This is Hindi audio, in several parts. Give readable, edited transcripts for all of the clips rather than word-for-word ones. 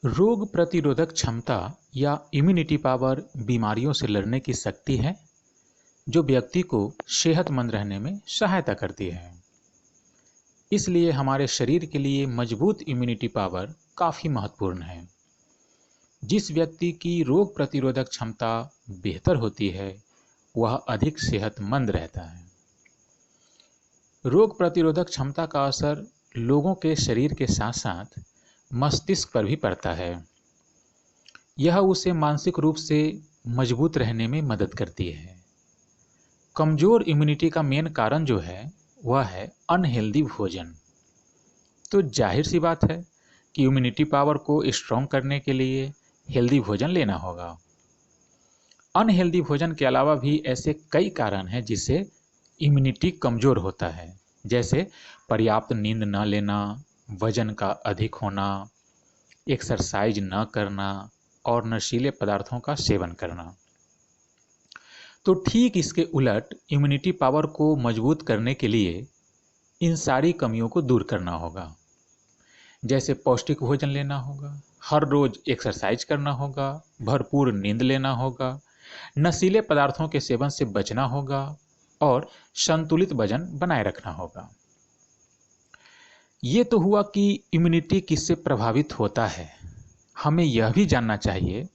रोग प्रतिरोधक क्षमता या इम्यूनिटी पावर बीमारियों से लड़ने की शक्ति है जो व्यक्ति को सेहतमंद रहने में सहायता करती है। इसलिए हमारे शरीर के लिए मजबूत इम्यूनिटी पावर काफ़ी महत्वपूर्ण है। जिस व्यक्ति की रोग प्रतिरोधक क्षमता बेहतर होती है वह अधिक सेहतमंद रहता है। रोग प्रतिरोधक क्षमता का असर लोगों के शरीर के साथ साथ मस्तिष्क पर भी पड़ता है। यह उसे मानसिक रूप से मजबूत रहने में मदद करती है। कमज़ोर इम्यूनिटी का मेन कारण जो है वह है अनहेल्दी भोजन। तो जाहिर सी बात है कि इम्यूनिटी पावर को स्ट्रॉन्ग करने के लिए हेल्दी भोजन लेना होगा। अनहेल्दी भोजन के अलावा भी ऐसे कई कारण हैं जिससे इम्यूनिटी कमज़ोर होता है, जैसे पर्याप्त नींद न लेना, वजन का अधिक होना, एक्सरसाइज न करना और नशीले पदार्थों का सेवन करना। तो ठीक इसके उलट इम्यूनिटी पावर को मजबूत करने के लिए इन सारी कमियों को दूर करना होगा। जैसे पौष्टिक भोजन लेना होगा, हर रोज़ एक्सरसाइज करना होगा, भरपूर नींद लेना होगा, नशीले पदार्थों के सेवन से बचना होगा और संतुलित वजन बनाए रखना होगा। ये तो हुआ कि इम्यूनिटी किससे प्रभावित होता है। हमें यह भी जानना चाहिए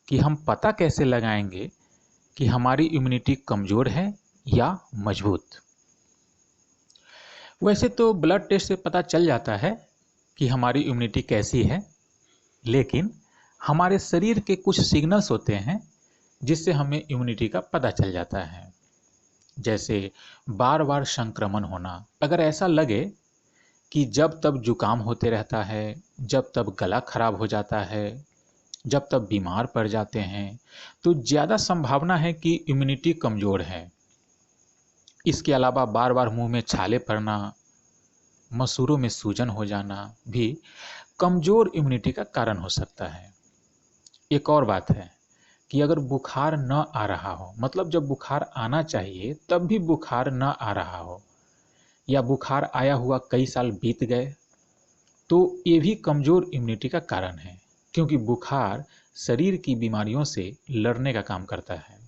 कि हम पता कैसे लगाएंगे कि हमारी इम्यूनिटी कमज़ोर है या मजबूत। वैसे तो ब्लड टेस्ट से पता चल जाता है कि हमारी इम्यूनिटी कैसी है, लेकिन हमारे शरीर के कुछ सिग्नल्स होते हैं जिससे हमें इम्यूनिटी का पता चल जाता है। जैसे बार बार संक्रमण होना। अगर ऐसा लगे कि जब तब जुकाम होते रहता है, जब तब गला खराब हो जाता है, जब तब बीमार पड़ जाते हैं, तो ज़्यादा संभावना है कि इम्यूनिटी कमज़ोर है। इसके अलावा बार बार मुंह में छाले पड़ना, मसूड़ों में सूजन हो जाना भी कमज़ोर इम्यूनिटी का कारण हो सकता है। एक और बात है कि अगर बुखार न आ रहा हो, मतलब जब बुखार आना चाहिए तब भी बुखार न आ रहा हो, या बुखार आया हुआ कई साल बीत गए, तो ये भी कमज़ोर इम्यूनिटी का कारण है, क्योंकि बुखार शरीर की बीमारियों से लड़ने का काम करता है।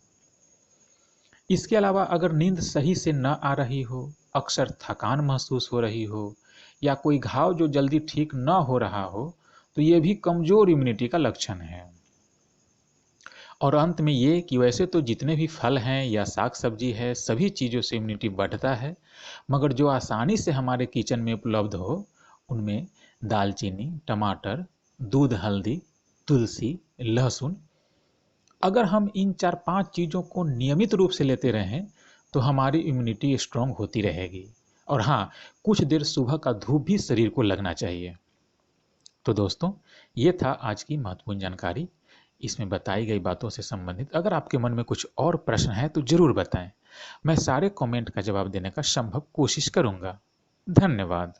इसके अलावा अगर नींद सही से न आ रही हो, अक्सर थकान महसूस हो रही हो, या कोई घाव जो जल्दी ठीक न हो रहा हो, तो ये भी कमज़ोर इम्यूनिटी का लक्षण है। और अंत में ये कि वैसे तो जितने भी फल हैं या साग सब्जी है, सभी चीज़ों से इम्यूनिटी बढ़ता है, मगर जो आसानी से हमारे किचन में उपलब्ध हो उनमें दालचीनी, टमाटर, दूध, हल्दी, तुलसी, लहसुन, अगर हम इन 4-5 चीज़ों को नियमित रूप से लेते रहें तो हमारी इम्यूनिटी स्ट्रांग होती रहेगी। और हाँ, कुछ देर सुबह का धूप भी शरीर को लगना चाहिए। तो दोस्तों, ये था आज की महत्वपूर्ण जानकारी। इसमें बताई गई बातों से संबंधित अगर आपके मन में कुछ और प्रश्न है तो ज़रूर बताएं। मैं सारे कमेंट का जवाब देने का संभव कोशिश करूँगा। धन्यवाद।